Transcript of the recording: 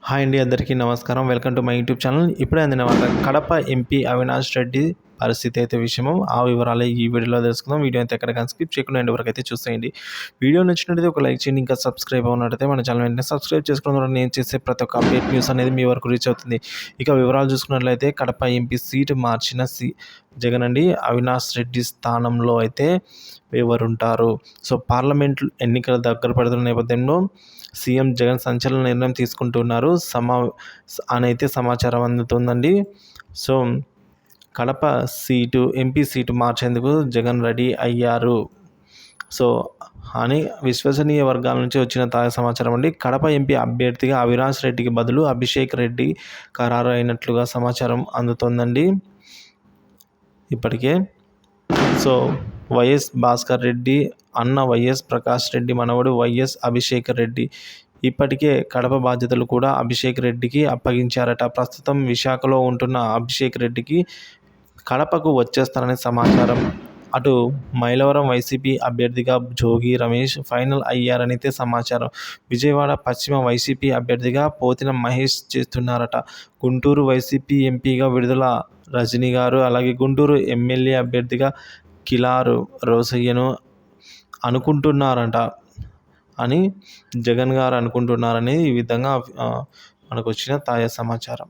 Hi అండి, అందరికీ నమస్కారం. Welcome to my YouTube channel. ఇప్పుడే అందిన వార్త కడప ఎంపీ అవినాష్ రెడ్డి పరిస్థితి అయితే విషయము ఆ వివరాలు ఈ వీడియోలో తెలుసుకుందాం. వీడియో అయితే ఎక్కడ స్కిప్ చేయకుండా ఎండ్ వరకు అయితే చూసేయండి. వీడియో నచ్చినట్లయితే ఒక లైక్ చేయండి. ఇంకా సబ్స్క్రైబ్ అవునట్టయితే మన ఛానల్ వెంటనే సబ్స్క్రైబ్ చేసుకోవడం ద్వారా నేను చేసే ప్రతి ఒక్క అప్డేట్ న్యూస్ అనేది మీ వరకు రీచ్ అవుతుంది. ఇక వివరాలు చూసుకున్నట్లయితే కడప ఎంపీ సీటు మార్చిన జగన్ అండి అవినాష్ రెడ్డి స్థానంలో అయితే ఎవరుంటారు? సో పార్లమెంట్ ఎన్నికల దగ్గర పడుతున్న నేపథ్యంలో సీఎం జగన్ సంచలన నిర్ణయం తీసుకుంటున్నారు అనైతే సమాచారం అందుతుందండి. సో కడప ఎంపీ సీటు మార్చేందుకు జగన్ రెడీ అయ్యారు. సో అని విశ్వసనీయ వర్గాల నుంచి వచ్చిన తాజా సమాచారం అండి. కడప ఎంపీ అభ్యర్థిగా అవినాష్ రెడ్డికి బదులు అభిషేక్ రెడ్డి ఖరారు అయినట్లుగా సమాచారం అందుతోందండి ఇప్పటికే. సో వైఎస్ భాస్కర్ రెడ్డి అన్న వైఎస్ ప్రకాష్ రెడ్డి మనవడు వైఎస్ అభిషేక్ రెడ్డి ఇప్పటికే కడప బాధ్యతలు కూడా అభిషేక్ రెడ్డికి అప్పగించారట. ప్రస్తుతం విశాఖలో ఉంటున్న అభిషేక్ రెడ్డికి కడపకు వచ్చేస్తారనే సమాచారం. అటు మైలవరం వైసీపీ అభ్యర్థిగా జోగి రమేష్ ఫైనల్ అయ్యారనైతే సమాచారం. విజయవాడ పశ్చిమ వైసీపీ అభ్యర్థిగా పోతిన మహేష్ చేస్తున్నారట. గుంటూరు వైసీపీ ఎంపీగా విడుదల రజనీ గారు, అలాగే గుంటూరు ఎమ్మెల్యే అభ్యర్థిగా కిలారు రోసయ్యను అనుకుంటున్నారట అని జగన్ గారు అనుకుంటున్నారని ఈ విధంగా మనకు వచ్చిన తాజా సమాచారం.